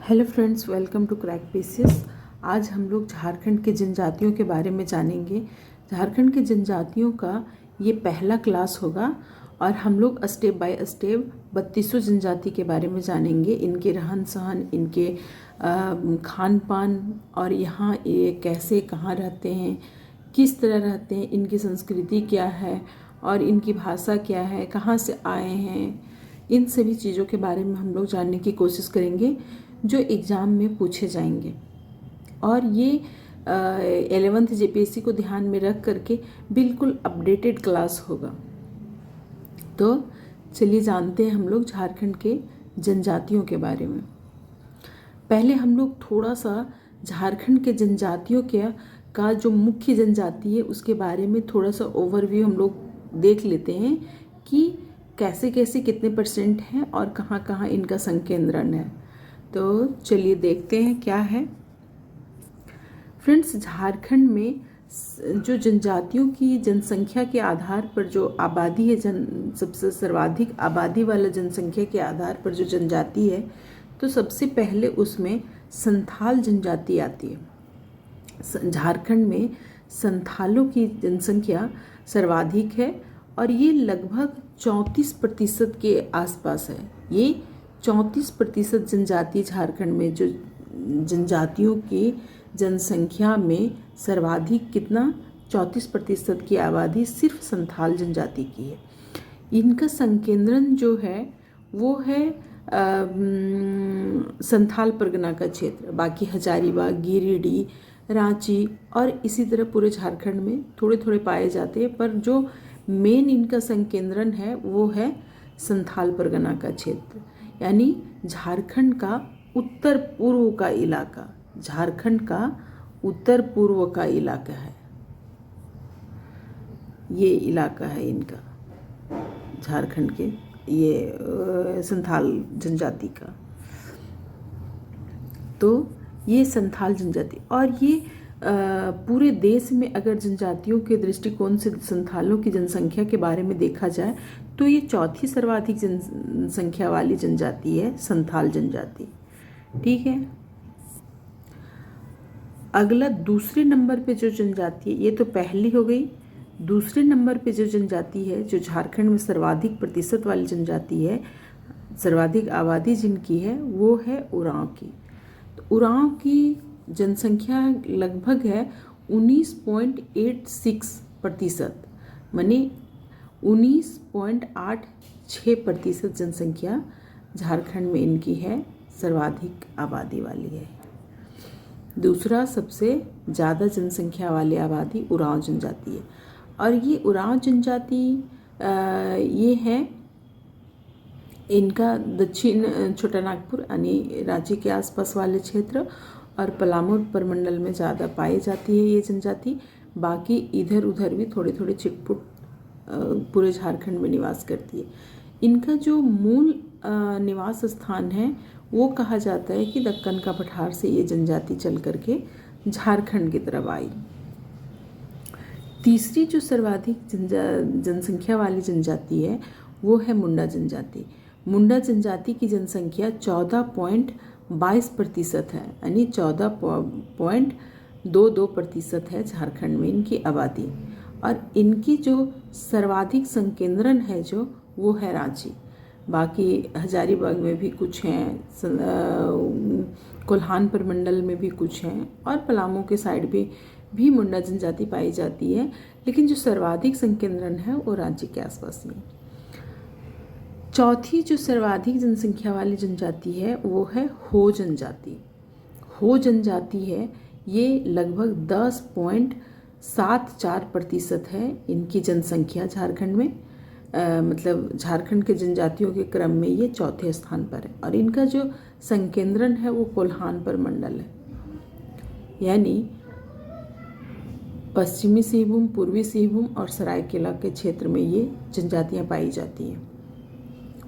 Hello friends, welcome to Crack Pieces. आज हम लोग झारखंड के जनजातियों के बारे में जानेंगे। झारखंड के जनजातियों का ये पहला क्लास होगा और हम लोग स्टेप बाय स्टेप 32 जनजाति के बारे में जानेंगे। इनके रहन सहन, इनके खान पान और यहाँ ये कैसे कहाँ रहते हैं, किस तरह रहते हैं, इनकी संस्कृति क्या है और इनकी भाषा क्या है, कहाँ से आए हैं, इन सभी चीज़ों के बारे में हम लोग जानने की कोशिश करेंगे जो एग्ज़ाम में पूछे जाएंगे। और ये 11th जेपीएससी को ध्यान में रख करके बिल्कुल अपडेटेड क्लास होगा। तो चलिए जानते हैं हम लोग झारखंड के जनजातियों के बारे में। पहले हम लोग थोड़ा सा झारखंड के जनजातियों का जो मुख्य जनजाति है उसके बारे में थोड़ा सा ओवरव्यू हम लोग देख लेते हैं कि कैसे कैसे कितने परसेंट हैं और कहाँ कहाँ इनका संकेंद्रण है। तो चलिए देखते हैं क्या है। फ्रेंड्स, झारखंड में जो जनजातियों की जनसंख्या के आधार पर जो आबादी है, सबसे सर्वाधिक आबादी वाला जनसंख्या के आधार पर जो जनजाति है, तो सबसे पहले उसमें संथाल जनजाति आती है। झारखंड में संथालों की जनसंख्या सर्वाधिक है और ये लगभग 34% के आसपास है। ये 34% जनजाति झारखंड में जो जनजातियों की जनसंख्या में सर्वाधिक कितना 34% की आबादी सिर्फ संथाल जनजाति की है। इनका संकेंद्रण जो है वो है संथाल परगना का क्षेत्र। बाकी हजारीबाग, गिरिडीह, रांची और इसी तरह पूरे झारखंड में थोड़े थोड़े पाए जाते हैं, पर जो मेन इनका संकेंद्रण है वो है संथाल परगना का क्षेत्र, यानी झारखंड का उत्तर पूर्व का इलाका। झारखंड का उत्तर पूर्व का इलाका है, ये इलाका है इनका, झारखंड के ये संथाल जनजाति का। तो ये संथाल जनजाति, और ये पूरे देश में अगर जनजातियों के दृष्टिकोण से संथालों की जनसंख्या के बारे में देखा जाए तो ये चौथी सर्वाधिक जनसंख्या वाली जनजाति है, संथाल जनजाति। ठीक है, अगला दूसरे नंबर पे जो जनजाति है, ये तो पहली हो गई। दूसरे नंबर पे जो जनजाति है, जो झारखंड में सर्वाधिक प्रतिशत वाली जनजाति है, सर्वाधिक आबादी जिनकी है, वो है उरांव की। तो उरांव की जनसंख्या लगभग है 19.86%, माने 19.86% जनसंख्या झारखंड में इनकी है, सर्वाधिक आबादी वाली है। दूसरा सबसे ज़्यादा जनसंख्या वाली आबादी उरांव जनजाति है। और ये उरांव जनजाति ये है, इनका दक्षिण छोटा नागपुर यानी रांची के आसपास वाले क्षेत्र और पलामू प्रमंडल में ज़्यादा पाई जाती है ये जनजाति। बाकी इधर उधर भी थोड़े थोड़े छिटपुट पूरे झारखंड में निवास करती है। इनका जो मूल निवास स्थान है वो कहा जाता है कि दक्कन का पठार से ये जनजाति चल करके झारखंड की तरफ आई। तीसरी जो सर्वाधिक जनसंख्या वाली जनजाति है वो है मुंडा जनजाति। मुंडा जनजाति की जनसंख्या 14.22% है, यानी 14.22% है झारखंड में इनकी आबादी। और इनकी जो सर्वाधिक संकेंद्रण है जो वो है रांची। बाकी हजारीबाग में भी कुछ हैं, कोल्हान प्रमंडल में भी कुछ हैं और पलामू के साइड भी मुंडा जनजाति पाई जाती है, लेकिन जो सर्वाधिक संकेंद्रण है वो रांची के आसपास में। चौथी जो सर्वाधिक जनसंख्या वाली जनजाति है वो है हो जनजाति। हो जनजाति है, ये लगभग 10.74% है इनकी जनसंख्या झारखंड में। मतलब झारखंड के जनजातियों के क्रम में ये चौथे स्थान पर है। और इनका जो संकेंद्रण है वो कोल्हान प्रमंडल है, यानी पश्चिमी सिंहभूम, पूर्वी सिंहभूम और सरायकेला के क्षेत्र में ये जनजातियां पाई जाती हैं।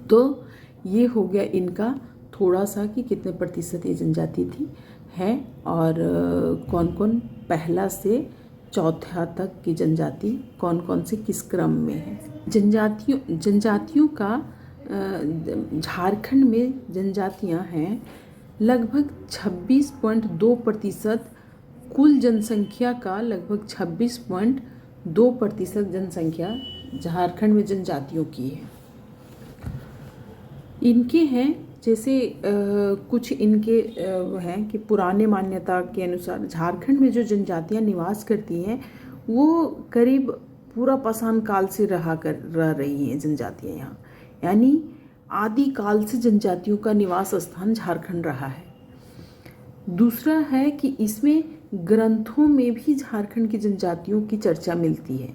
तो ये हो गया इनका थोड़ा सा कि कितने प्रतिशत ये जनजाति थी है और कौन कौन पहला से चौथा तक की जनजाति कौन कौन से किस क्रम में है। जनजातियों का झारखंड में जनजातियां हैं लगभग 26.2% कुल जनसंख्या का लगभग 26.2% जनसंख्या झारखंड में जनजातियों की है। इनके हैं जैसे कुछ इनके हैं कि पुराने मान्यता के अनुसार झारखंड में जो जनजातियां निवास करती हैं वो करीब पूरा पाषाण काल से रह रही हैं जनजातियां यहाँ, यानी आदि काल से जनजातियों का निवास स्थान झारखंड रहा है। दूसरा है कि इसमें ग्रंथों में भी झारखंड की जनजातियों की चर्चा मिलती है,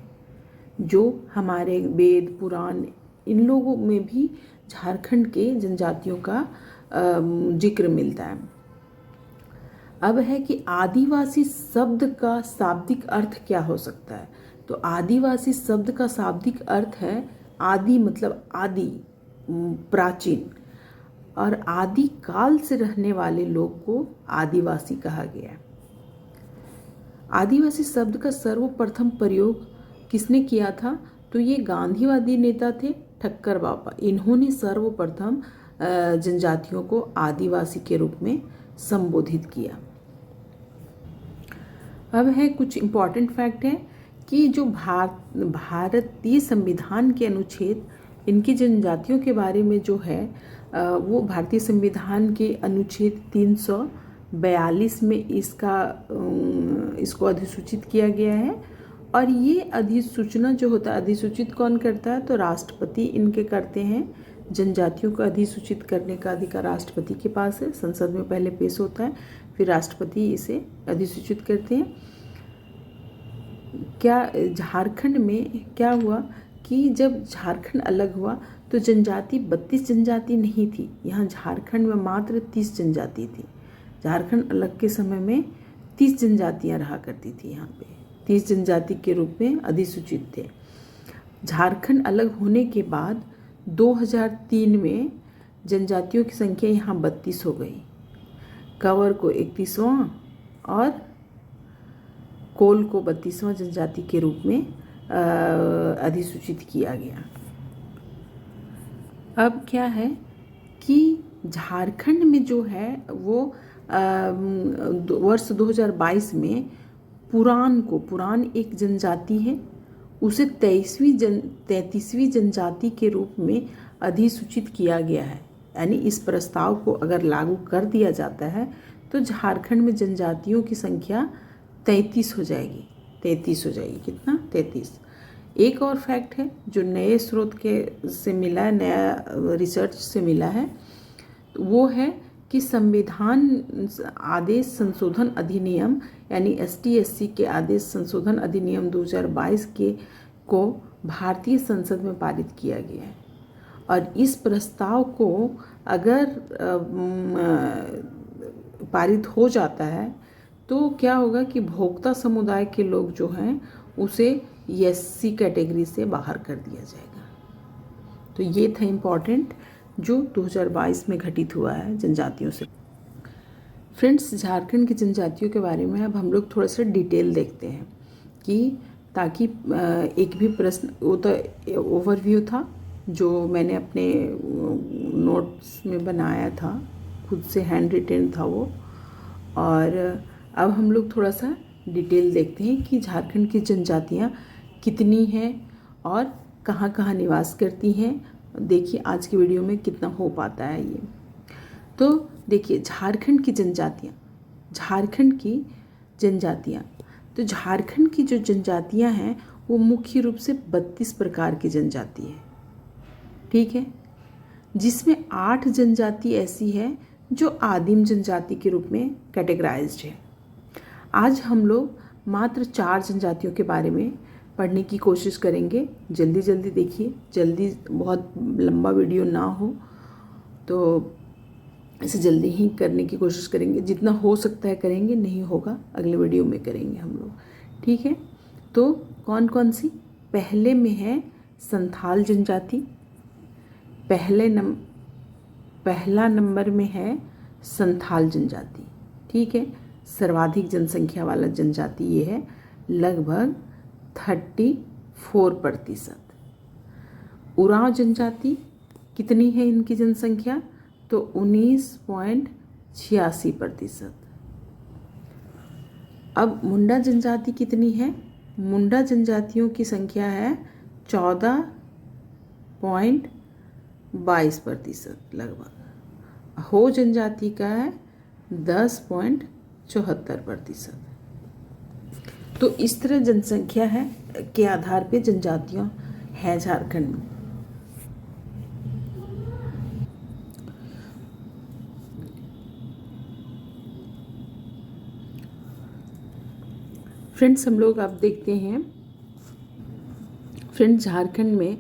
जो हमारे वेद पुराण इन लोगों में भी झारखंड के जनजातियों का जिक्र मिलता है। अब है कि आदिवासी शब्द का शाब्दिक अर्थ क्या हो सकता है। तो आदिवासी शब्द का शाब्दिक अर्थ है आदि, मतलब आदि, प्राचीन, और आदि काल से रहने वाले लोग को आदिवासी कहा गया है। आदिवासी शब्द का सर्वप्रथम प्रयोग किसने किया था? तो ये गांधीवादी नेता थे ठक्कर बाबा। इन्होंने सर्वप्रथम जनजातियों को आदिवासी के रूप में संबोधित किया। अब है कुछ इम्पॉर्टेंट फैक्ट है कि जो भारतीय संविधान के अनुच्छेद इनकी जनजातियों के बारे में जो है वो भारतीय संविधान के अनुच्छेद 342 में इसको अधिसूचित किया गया है। और ये अधिसूचना जो होता है, अधिसूचित कौन करता है? तो राष्ट्रपति इनके करते हैं। जनजातियों को अधिसूचित करने का अधिकार राष्ट्रपति के पास है। संसद में पहले पेश होता है, फिर राष्ट्रपति इसे अधिसूचित करते हैं। क्या झारखंड में क्या हुआ कि जब झारखंड अलग हुआ तो जनजाति 32 जनजाति नहीं थी। यहाँ झारखंड में मात्र 30 जनजाति थी। झारखंड अलग के समय में 30 जनजातियाँ रहा करती थी। यहाँ पे 30 जनजाति के रूप में अधिसूचित थे। झारखंड अलग होने के बाद 2003 में जनजातियों की संख्या यहाँ 32 हो गई। कंवर को 31वां और कोल को 32वां जनजाति के रूप में अधिसूचित किया गया। अब क्या है कि झारखंड में जो है वो वर्ष 2022 में पुरान एक जनजाति है, उसे 33वीं जनजाति के रूप में अधिसूचित किया गया है। यानी इस प्रस्ताव को अगर लागू कर दिया जाता है तो झारखंड में जनजातियों की संख्या 33 हो जाएगी। 33 हो जाएगी। कितना? 33। एक और फैक्ट है जो नए स्रोत से मिला है, नया रिसर्च से मिला है, वो है कि संविधान आदेश संशोधन अधिनियम यानी ST/SC के आदेश संशोधन अधिनियम 2022 को भारतीय संसद में पारित किया गया है। और इस प्रस्ताव को अगर पारित हो जाता है तो क्या होगा कि भोक्ता समुदाय के लोग जो हैं उसे SC कैटेगरी से बाहर कर दिया जाएगा। तो ये था इम्पॉर्टेंट जो 2022 में घटित हुआ है जनजातियों से। फ्रेंड्स, झारखंड की जनजातियों के बारे में अब हम लोग थोड़ा सा डिटेल देखते हैं कि ताकि एक भी प्रश्न, वो तो ओवरव्यू था जो मैंने अपने नोट्स में बनाया था, खुद से हैंड रिटेन था वो। और अब हम लोग थोड़ा सा डिटेल देखते हैं कि झारखंड की जनजातियाँ कितनी हैं और कहाँ कहाँ निवास करती हैं। देखिए आज की वीडियो में कितना हो पाता है ये। तो देखिए झारखंड की जनजातियाँ, तो झारखंड की जो जनजातियाँ हैं वो मुख्य रूप से 32 प्रकार की जनजाति है, ठीक है, जिसमें 8 जनजाति ऐसी है जो आदिम जनजाति के रूप में कैटेगराइज्ड है। आज हम लोग मात्र 4 जनजातियों के बारे में पढ़ने की कोशिश करेंगे। जल्दी जल्दी देखिए, जल्दी, बहुत लंबा वीडियो ना हो तो इसे जल्दी ही करने की कोशिश करेंगे। जितना हो सकता है करेंगे, नहीं होगा अगले वीडियो में करेंगे हम लोग, ठीक है। तो कौन कौन सी? पहले में है संथाल जनजाति, पहला नंबर में है संथाल जनजाति, ठीक है। सर्वाधिक जनसंख्या वाला जनजाति ये है, लगभग 34%। उरांव जनजाति कितनी है इनकी जनसंख्या? तो 19.5 86%। अब मुंडा जनजाति कितनी है? मुंडा जनजातियों की संख्या है 14.22% लगभग। हो जनजाति का है 10.74%। तो इस तरह जनसंख्या है के आधार पे जनजातियां हैं झारखंड में। फ्रेंड्स, हम लोग अब देखते हैं फ्रेंड्स झारखंड में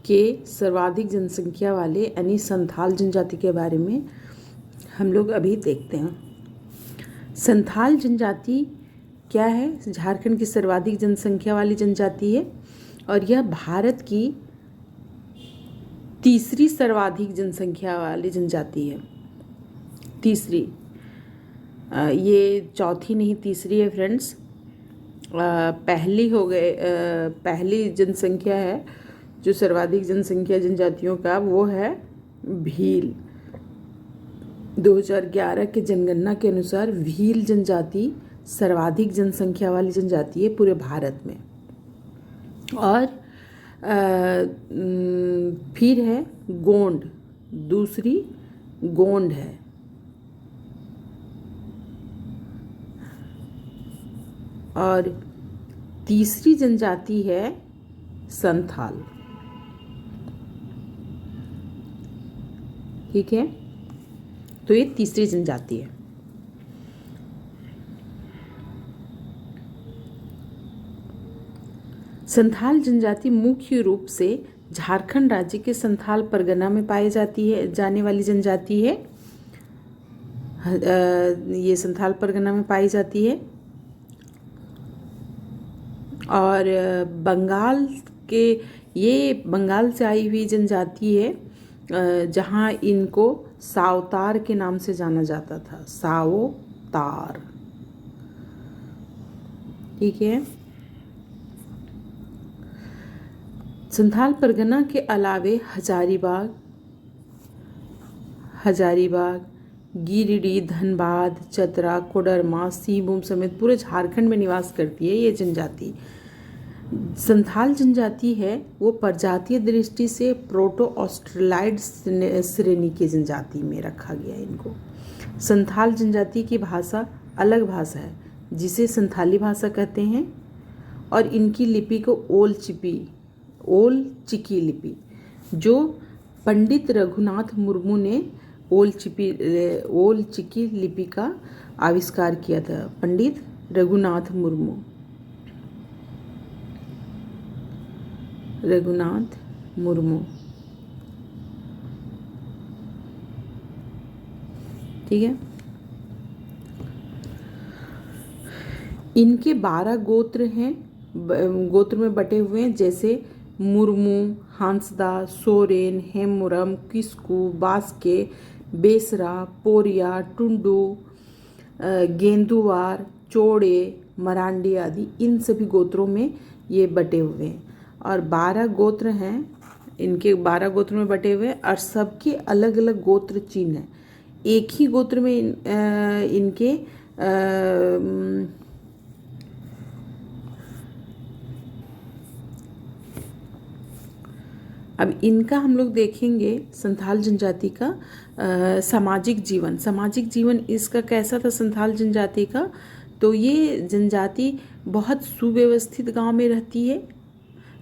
के सर्वाधिक जनसंख्या वाले यानी संथाल जनजाति के बारे में हम लोग अभी देखते हैं। संथाल जनजाति क्या है? झारखंड की सर्वाधिक जनसंख्या वाली जनजाति है और यह भारत की तीसरी सर्वाधिक जनसंख्या वाली जनजाति है। तीसरी, ये चौथी नहीं तीसरी है फ्रेंड्स। पहली जनसंख्या है जो सर्वाधिक जनसंख्या जनजातियों का, वो है भील। 2011 के जनगणना के अनुसार भील जनजाति सर्वाधिक जनसंख्या वाली जनजाति है पूरे भारत में। और फिर है गोंड, दूसरी गोंड है। और तीसरी जनजाति है संथाल। ठीक है, तो ये तीसरी जनजाति है। संथाल जनजाति मुख्य रूप से झारखंड राज्य के संथाल परगना में पाई जाने वाली जनजाति है। ये संथाल परगना में पाई जाती है और ये बंगाल से आई हुई जनजाति है, जहाँ इनको सावतार के नाम से जाना जाता था। सावतार। ठीक है। संथाल परगना के अलावे हजारीबाग, गिरिडीह, धनबाद, चतरा, कोडरमा, सिंहभूम समेत पूरे झारखंड में निवास करती है ये जनजाति। संथाल जनजाति है वो प्रजातीय दृष्टि से प्रोटो ऑस्ट्रेलाइड श्रेणी की जनजाति में रखा गया है इनको। संथाल जनजाति की भाषा अलग भाषा है जिसे संथाली भाषा कहते हैं और इनकी लिपि को ओल चिकी लिपि, जो पंडित रघुनाथ मुर्मू ने ओल चिकी लिपि का आविष्कार किया था। पंडित रघुनाथ मुर्मू। ठीक है। इनके 12 गोत्र हैं, गोत्र में बटे हुए हैं, जैसे मुर्मू, हांसदा, सोरेन, हेमुरम, किस्कू, बास्के, बेसरा, पोरिया, टुंडू, गेंदुवार, चोड़े, मरांडी आदि। इन सभी गोत्रों में ये बटे हुए हैं और 12 गोत्र हैं, इनके 12 गोत्र में बटे हुए हैं और सबके अलग अलग गोत्र चिन्ह हैं। एक ही गोत्र में इनके अब इनका हम लोग देखेंगे संथाल जनजाति का सामाजिक जीवन इसका कैसा था संथाल जनजाति का। तो ये जनजाति बहुत सुव्यवस्थित गांव में रहती है।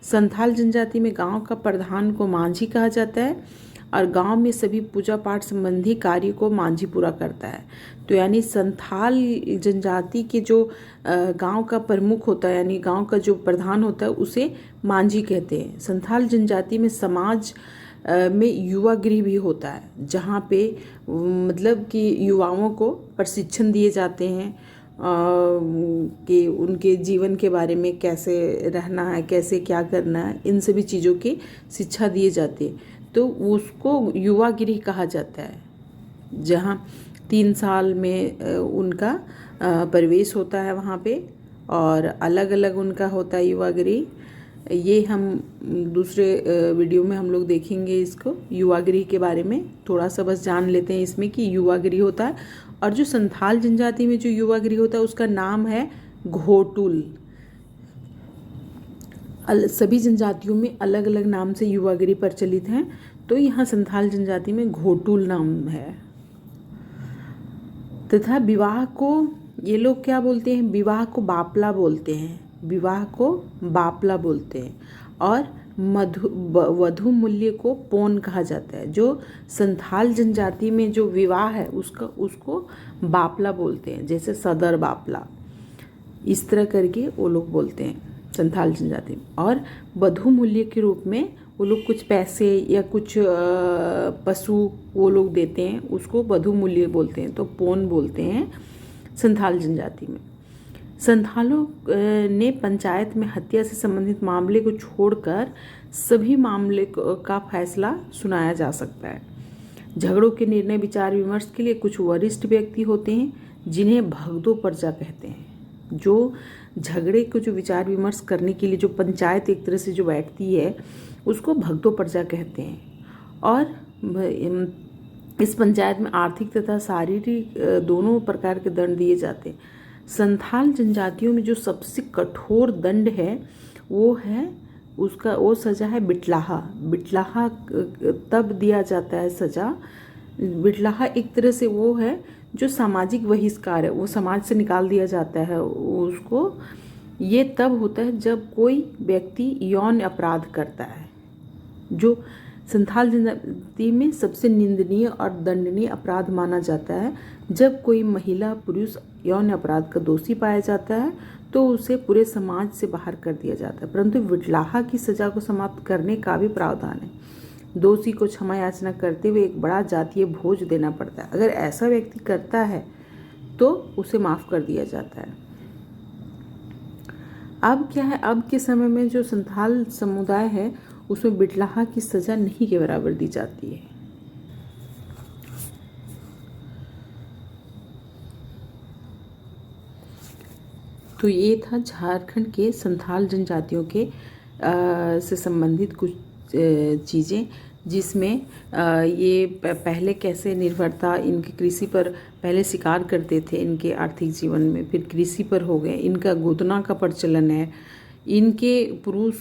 संथाल जनजाति में गांव का प्रधान को मांझी कहा जाता है और गांव में सभी पूजा पाठ संबंधी कार्य को मांझी पूरा करता है। तो यानी संथाल जनजाति के जो गांव का प्रमुख होता है यानी गांव का जो प्रधान होता है उसे मांझी कहते हैं। संथाल जनजाति में समाज में युवा गृह भी होता है, जहाँ पे मतलब कि युवाओं को प्रशिक्षण दिए जाते हैं कि उनके जीवन के बारे में कैसे रहना है, कैसे क्या करना है, इन सभी चीज़ों की शिक्षा दिए जाती है। तो उसको युवा गृह कहा जाता है, जहाँ 3 साल में उनका प्रवेश होता है वहाँ पे और अलग अलग उनका होता है युवा गृह। ये हम दूसरे वीडियो में हम लोग देखेंगे इसको। युवागिरी के बारे में थोड़ा सा बस जान लेते हैं इसमें कि युवागिरी होता है, और जो संथाल जनजाति में जो युवागिरी होता है उसका नाम है घोटुल। सभी जनजातियों में अलग अलग नाम से युवागिरी प्रचलित हैं, तो यहाँ संथाल जनजाति में घोटुल नाम है। तथा विवाह को ये लोग क्या बोलते हैं, विवाह को बापला बोलते हैं, विवाह को बापला बोलते हैं। और वधु मूल्य को पौन कहा जाता है। जो संथाल जनजाति में जो विवाह है उसको बापला बोलते हैं, जैसे सदर बापला, इस तरह करके वो लोग बोलते हैं संथाल जनजाति में। और वधु मूल्य के रूप में वो लोग कुछ पैसे या कुछ पशु वो लोग देते हैं, उसको वधु मूल्य बोलते हैं, तो पौन बोलते हैं संथाल जनजाति में। संथालों ने पंचायत में हत्या से संबंधित मामले को छोड़कर सभी मामले का फैसला सुनाया जा सकता है। झगड़ों के निर्णय विचार विमर्श के लिए कुछ वरिष्ठ व्यक्ति होते हैं जिन्हें भगदो प्रजा कहते हैं। जो झगड़े को जो विचार विमर्श करने के लिए जो पंचायत एक तरह से जो बैठती है उसको भगदो प्रजा कहते हैं। और इस पंचायत में आर्थिक तथा शारीरिक दोनों प्रकार के दंड दिए जाते हैं। संथाल जनजातियों में जो सबसे कठोर दंड है वो सज़ा है बिटलाहा। बिटलाहा तब दिया जाता है सज़ा। बिटलाहा एक तरह से वो है जो सामाजिक बहिष्कार है, वो समाज से निकाल दिया जाता है उसको। ये तब होता है जब कोई व्यक्ति यौन अपराध करता है। जो संथाल जनजाति में सबसे निंदनीय और दंडनीय अपराध माना जाता है। जब कोई महिला पुरुष यौन अपराध का दोषी पाया जाता है तो उसे पूरे समाज से बाहर कर दिया जाता है। परंतु बिटलाहा की सजा को समाप्त करने का भी प्रावधान है। दोषी को क्षमा याचना करते हुए एक बड़ा जातीय भोज देना पड़ता है। अगर ऐसा व्यक्ति करता है तो उसे माफ कर दिया जाता है। अब क्या है, अब के समय में जो संथाल समुदाय है उसमें बिटलाहा की सजा नहीं के बराबर दी जाती है। तो ये था झारखंड के संथाल जनजातियों के से संबंधित कुछ चीज़ें, जिसमें ये पहले कैसे निर्भरता इनकी कृषि पर, पहले शिकार करते थे इनके आर्थिक जीवन में, फिर कृषि पर हो गए, इनका गोदना का प्रचलन है। इनके पुरुष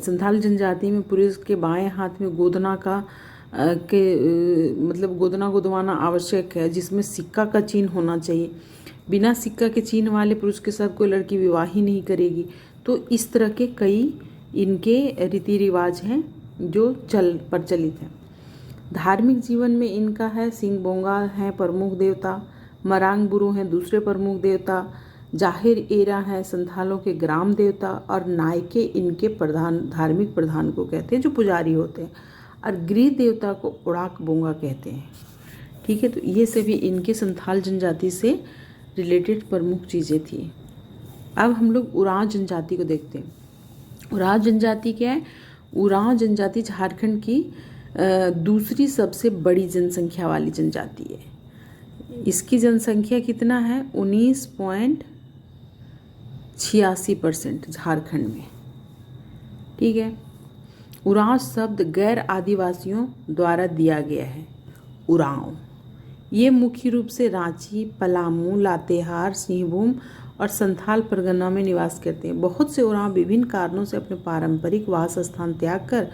संथाल जनजाति में पुरुष के बाएं हाथ में गोदना का मतलब गोदना गोदवाना आवश्यक है, जिसमें सिक्का का चिन्ह होना चाहिए। बिना सिक्का के चिन्ह वाले पुरुष के साथ कोई लड़की विवाह ही नहीं करेगी। तो इस तरह के कई इनके रीति रिवाज हैं जो प्रचलित हैं। धार्मिक जीवन में इनका है सिंगबोंगा हैं प्रमुख देवता, मरांग बुरु हैं दूसरे प्रमुख देवता, जाहिर एरा है संथालों के ग्राम देवता, और नायके इनके प्रधान धार्मिक प्रधान को कहते हैं जो पुजारी होते हैं, और गृह देवता को उड़ाक बोंगा कहते हैं। ठीक है, तो ये सभी इनके संथाल जनजाति से रिलेटेड प्रमुख चीज़ें थी। अब हम लोग उरांव जनजाति को देखते हैं। उरांव जनजाति क्या है? उरांव जनजाति झारखंड की दूसरी सबसे बड़ी जनसंख्या वाली जनजाति है। इसकी जनसंख्या कितना है? 19.86% झारखंड में। ठीक है, उरांव शब्द गैर आदिवासियों द्वारा दिया गया है। उरांव ये मुख्य रूप से रांची, पलामू, लातेहार, सिंहभूम और संथाल परगना में निवास करते हैं। बहुत से उरांव विभिन्न कारणों से अपने पारंपरिक वास स्थान त्याग कर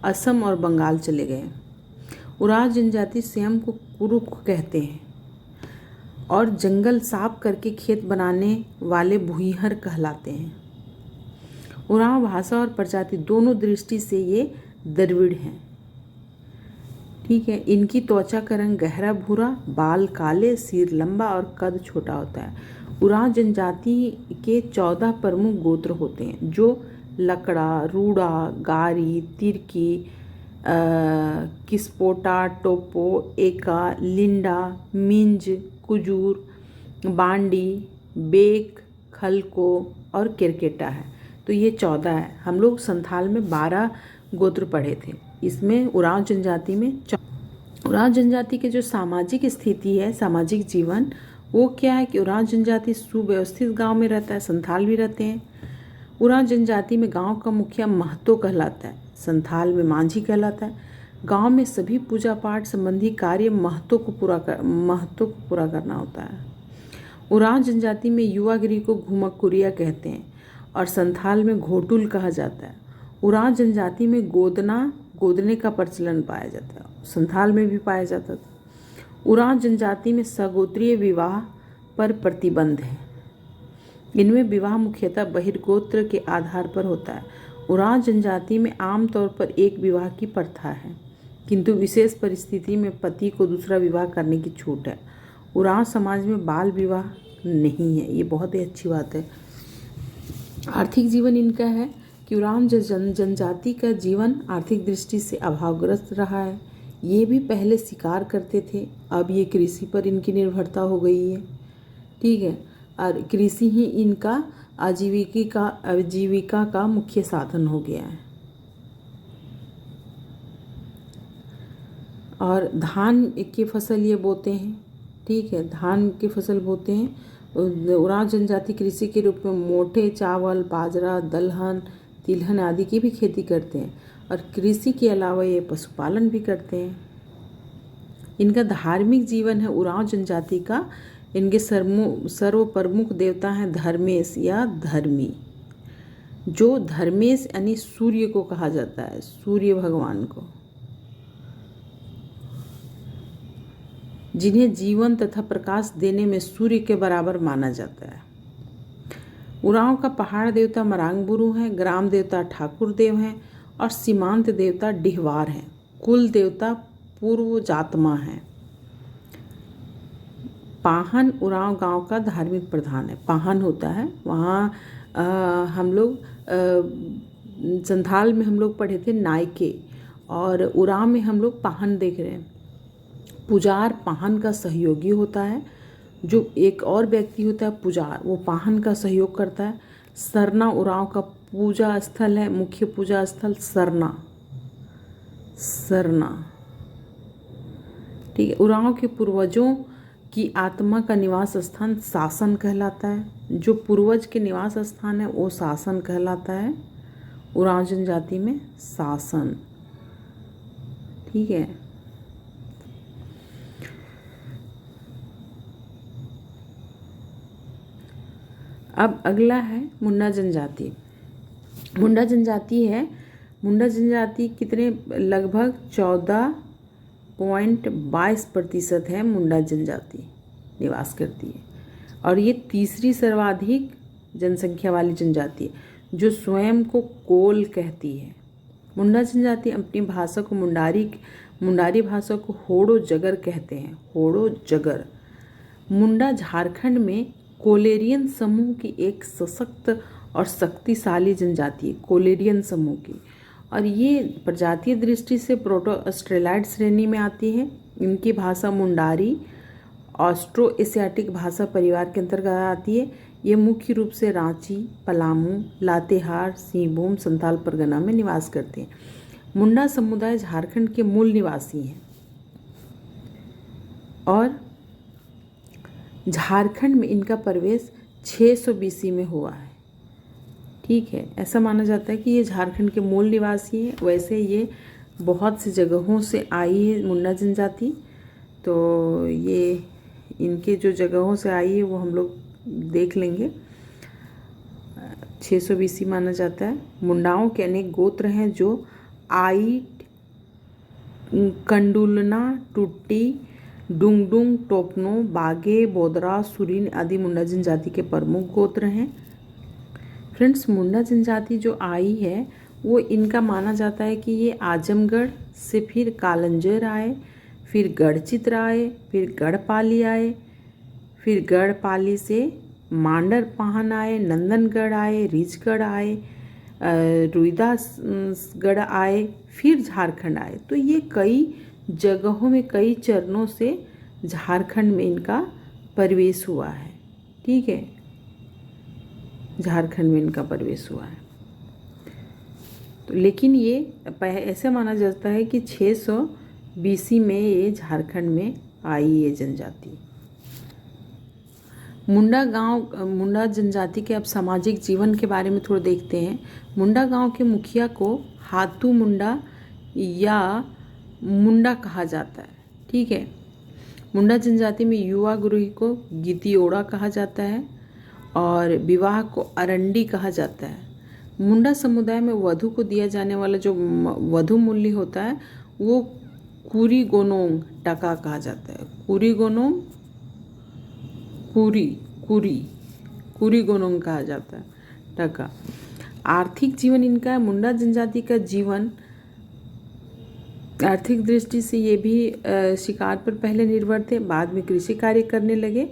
असम और बंगाल चले गए। उरांव जनजाति स्वयं को कुरुख कहते हैं और जंगल साफ करके खेत बनाने वाले भूइहर कहलाते हैं। उरांव भाषा और प्रजाति दोनों दृष्टि से ये द्रविड़ हैं। ठीक है, इनकी त्वचा का रंग गहरा भूरा, बाल काले, सिर लंबा और कद छोटा होता है। उरांव जनजाति के 14 प्रमुख गोत्र होते हैं जो लकड़ा, रूड़ा, गारी, तिरकी, किस्पोटा, टोपो, एका, लिंडा, मिंज, कुजूर, बांडी, बेक, खलको और केरकेटा है। तो ये 14 है। हम लोग संथाल में 12 गोत्र पढ़े थे। इसमें उरांव जनजाति में उरांव जनजाति के जो सामाजिक स्थिति है, सामाजिक जीवन, वो क्या है कि उरांव जनजाति सुव्यवस्थित गांव में रहता है। संथाल भी रहते हैं। उरांव जनजाति में गांव का मुखिया महतो कहलाता है, संथाल में मांझी कहलाता है। गांव में सभी पूजा पाठ संबंधी कार्य महतो को पूरा करना होता है। उरांव जनजाति में युवागिरी को घुमकुरिया कहते हैं और संथाल में घोटुल कहा जाता है। उरांव जनजाति में गोदने का प्रचलन पाया जाता है, संथाल में भी पाया जाता था। उरांव जनजाति में सगोत्रीय विवाह पर प्रतिबंध है। इनमें विवाह मुख्यतः बहिर्गोत्र के आधार पर होता है। उरांव जनजाति में आमतौर पर एक विवाह की प्रथा है, किंतु विशेष परिस्थिति में पति को दूसरा विवाह करने की छूट है। उरांव समाज में बाल विवाह नहीं है, ये बहुत ही अच्छी बात है। आर्थिक जीवन इनका है कि उरांव जनजाति का जीवन आर्थिक दृष्टि से अभावग्रस्त रहा है। ये भी पहले शिकार करते थे, अब ये कृषि पर इनकी निर्भरता हो गई है। ठीक है, और कृषि ही इनका आजीविका का मुख्य साधन हो गया है। और धान की फसल ये बोते हैं। ठीक है, धान की फसल बोते हैं। उरांव जनजाति कृषि के रूप में मोटे, चावल, बाजरा, दलहन, तिलहन आदि की भी खेती करते हैं और कृषि के अलावा ये पशुपालन भी करते हैं। इनका धार्मिक जीवन है उरांव जनजाति का। इनके सर्व प्रमुख देवता हैं धर्मेश या धर्मी, जो धर्मेश यानी सूर्य को कहा जाता है, सूर्य भगवान को, जिन्हें जीवन तथा प्रकाश देने में सूर्य के बराबर माना जाता है। उरांव का पहाड़ देवता मरांगबुरु हैं, ग्राम देवता ठाकुर देव हैं और सीमांत देवता डिहवार हैं। कुल देवता पूर्व जातमा हैं। पाहन उरांव गांव का धार्मिक प्रधान है। पाहन होता है वहाँ हम लोग संथाल में हम लोग पढ़े थे नायके, और उरांव में हम लोग पाहन देख रहे हैं। पुजार पाहन का सहयोगी होता है। जो एक और व्यक्ति होता है पुजार, वो पाहन का सहयोग करता है। सरना उरांव का पूजा स्थल है, मुख्य पूजा स्थल सरना। ठीक है, उरांव के पूर्वजों की आत्मा का निवास स्थान शासन कहलाता है। जो पूर्वज के निवास स्थान है वो शासन कहलाता है। उरांव जनजाति में शासन। ठीक है, अब अगला है मुंडा जनजाति। मुंडा जनजाति है। मुंडा जनजाति कितने, लगभग 14.22% है मुंडा जनजाति निवास करती है, और ये तीसरी सर्वाधिक जनसंख्या वाली जनजाति है, जो स्वयं को कोल कहती है। मुंडा जनजाति अपनी भाषा को मुंडारी भाषा को होड़ो जगर कहते हैं। होड़ो जगर। मुंडा झारखंड में कोलेरियन समूह की एक सशक्त और शक्तिशाली जनजाति है, कोलेरियन समूह की, और ये प्रजातीय दृष्टि से प्रोटो ऑस्ट्रेलाइड श्रेणी में आती है। इनकी भाषा मुंडारी ऑस्ट्रो एशियाटिक भाषा परिवार के अंतर्गत आती है। ये मुख्य रूप से रांची, पलामू, लातेहार, सिंहभूम, संथाल परगना में निवास करते हैं। मुंडा समुदाय झारखंड के मूल निवासी हैं और झारखंड में इनका प्रवेश 600 BC में हुआ है। ठीक है, ऐसा माना जाता है कि ये झारखंड के मूल निवासी हैं। वैसे ये बहुत सी जगहों से आई है मुंडा जनजाति, तो ये इनके जो जगहों से आई है वो हम लोग देख लेंगे। 600 BC माना जाता है। मुंडाओं के अनेक गोत्र हैं जो आइट, कंडुलना, टुट्टी, डुंगडुंग, टोपनो, बागे, बोदरा, सुरीन आदि मुंडा जनजाति के प्रमुख गोत्र हैं। फ्रेंड्स, मुंडा जनजाति जो आई है वो इनका माना जाता है कि ये आजमगढ़ से फिर कालंजर आए, फिर गढ़चित्र आए, फिर गढ़पाली आए, फिर गढ़पाली से मांडरपाहन आए, नंदनगढ़ आए, रीछगढ़ आए, रुईदासगढ़ आए, फिर झारखंड आए। तो ये कई जगहों में कई चरणों से झारखंड में इनका प्रवेश हुआ है। ठीक है, झारखंड में इनका प्रवेश हुआ है। तो लेकिन ये ऐसे माना जाता है कि 600 BC में ये झारखंड में आई ये जनजाति। मुंडा जनजाति के अब सामाजिक जीवन के बारे में थोड़ा देखते हैं। मुंडा गांव के मुखिया को हातू मुंडा या मुंडा कहा जाता है। ठीक है। मुंडा जनजाति में युवा गुरु को गितियोड़ा कहा जाता है और विवाह को अरंडी कहा जाता है। मुंडा समुदाय में वधु को दिया जाने वाला जो वधु मूल्य होता है वो कुरी गोनोंग टका कहा जाता है। कुरी गोनोंग कुरी गोनोंग कहा जाता है टका। आर्थिक जीवन इनका है। मुंडा जनजाति का जीवन आर्थिक दृष्टि से ये भी शिकार पर पहले निर्भर थे, बाद में कृषि कार्य करने लगे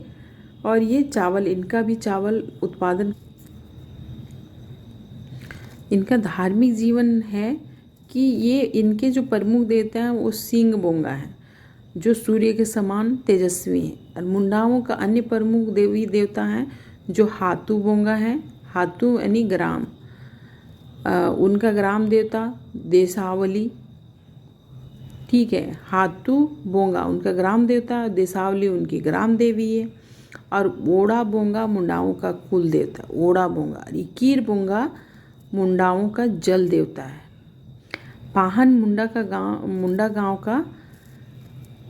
और ये चावल, इनका भी चावल उत्पादन। इनका धार्मिक जीवन है कि ये इनके जो प्रमुख देवता हैं वो सिंग बोंगा है जो सूर्य के समान तेजस्वी हैं। और मुंडाओं का अन्य प्रमुख देवी देवता हैं जो हातू बोंगा है। हातू यानी ग्राम, उनका ग्राम देवता देसावली। ठीक है। हातू बोंगा उनका ग्राम देवता, देसावली उनकी ग्राम देवी है। और ओड़ा बोंगा मुंडाओं का कुल देवता, ओड़ा बोंगा। इकीर बोंगा मुंडाओं का जल देवता है। पाहन मुंडा गांव का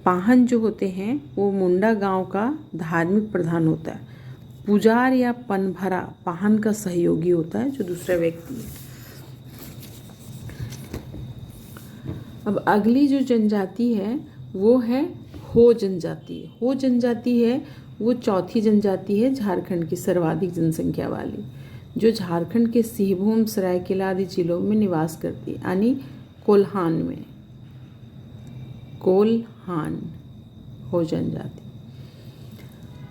पाहन जो होते हैं वो मुंडा गांव का धार्मिक प्रधान होता है। पुजार या पनभरा पाहन का सहयोगी होता है जो दूसरा व्यक्ति है। अब अगली जो जनजाति है वो है हो जनजाति। हो जनजाति है वो चौथी जनजाति है झारखंड की सर्वाधिक जनसंख्या वाली, जो झारखंड के सिंहभूम, सरायकेला आदि जिलों में निवास करती है, यानी कोल्हान में। कोल्हान हो जनजाति।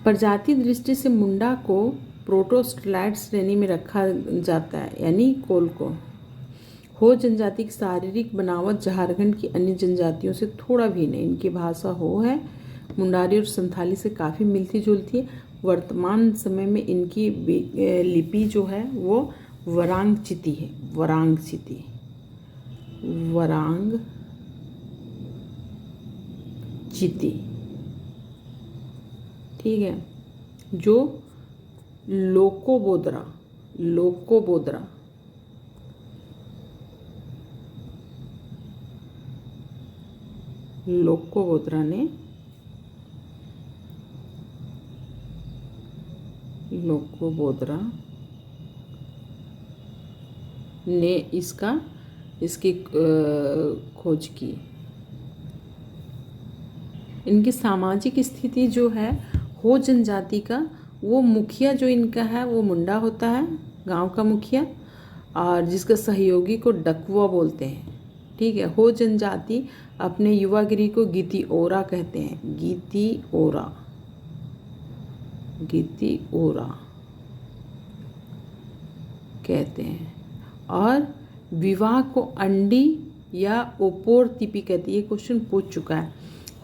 प्रजाति दृष्टि से मुंडा को प्रोटोस्टलाइट श्रेणी में रखा जाता है, यानी कोल को। हो जनजाति की शारीरिक बनावट झारखंड की अन्य जनजातियों से थोड़ा भिन्न है। इनकी भाषा हो है, मुंडारी और संथाली से काफ़ी मिलती जुलती है। वर्तमान समय में इनकी लिपि जो है वो वरांगचिती है। वरांगचिती, ठीक है। जो लोकोबोद्रा ने इसकी खोज की। इनकी सामाजिक स्थिति जो है हो जनजाति का, वो मुखिया जो इनका है वो मुंडा होता है, गांव का मुखिया, और जिसका सहयोगी को डकवा बोलते हैं। ठीक है। हो जनजाति अपने युवागिरी को गितिओरा कहते हैं। गितिओरा कहते हैं। और विवाह को अंडी या ओपोर तिपी कहती है। ये क्वेश्चन पूछ चुका है।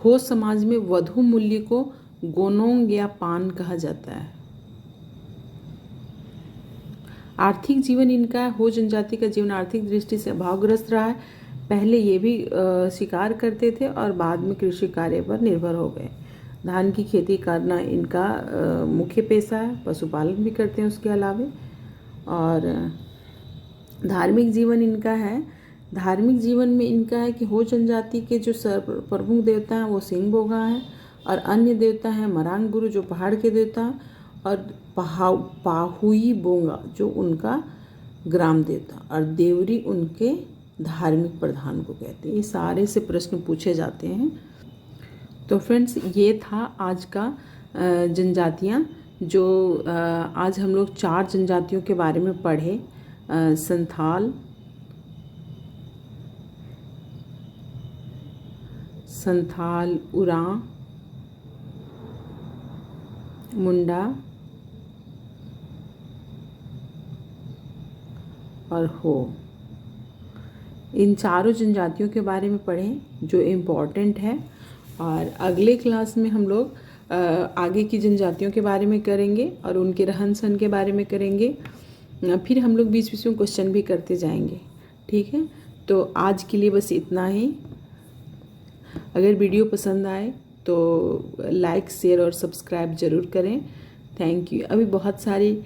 हो समाज में वधु मूल्य को गोनोंग या पान कहा जाता है। आर्थिक जीवन इनका है। हो जनजाति का जीवन आर्थिक दृष्टि से अभावग्रस्त रहा है। पहले ये भी शिकार करते थे और बाद में कृषि कार्य पर निर्भर हो गए। धान की खेती करना इनका मुख्य पेशा है। पशुपालन भी करते हैं उसके अलावे। और धार्मिक जीवन इनका है। धार्मिक जीवन में इनका है कि हो जनजाति के जो प्रमुख देवता हैं वो सिंह बोगा हैं और अन्य देवता हैं मरांग गुरु जो पहाड़ के देवता हैं, और पाहुई बोंगा जो उनका ग्राम देवता, और देवरी उनके धार्मिक प्रधान को कहते हैं। ये सारे से प्रश्न पूछे जाते हैं। तो फ्रेंड्स, ये था आज का जनजातियाँ, जो आज हम लोग 4 जनजातियों के बारे में पढ़े। संथाल, उरांव, मुंडा और हो। इन चारों जनजातियों के बारे में पढ़ें जो इम्पॉर्टेंट है। और अगले क्लास में हम लोग आगे की जनजातियों के बारे में करेंगे और उनके रहन सहन के बारे में करेंगे। फिर हम लोग बीच बीच में क्वेश्चन भी करते जाएंगे। ठीक है। तो आज के लिए बस इतना ही। अगर वीडियो पसंद आए तो लाइक, शेयर और सब्सक्राइब ज़रूर करें। Thank you. अभी बहुत सारी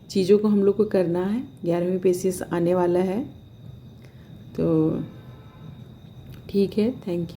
चीज़ों को हम लोग को करना है, 11वीं पेशियस आने वाला है, तो ठीक है, थैंक यू।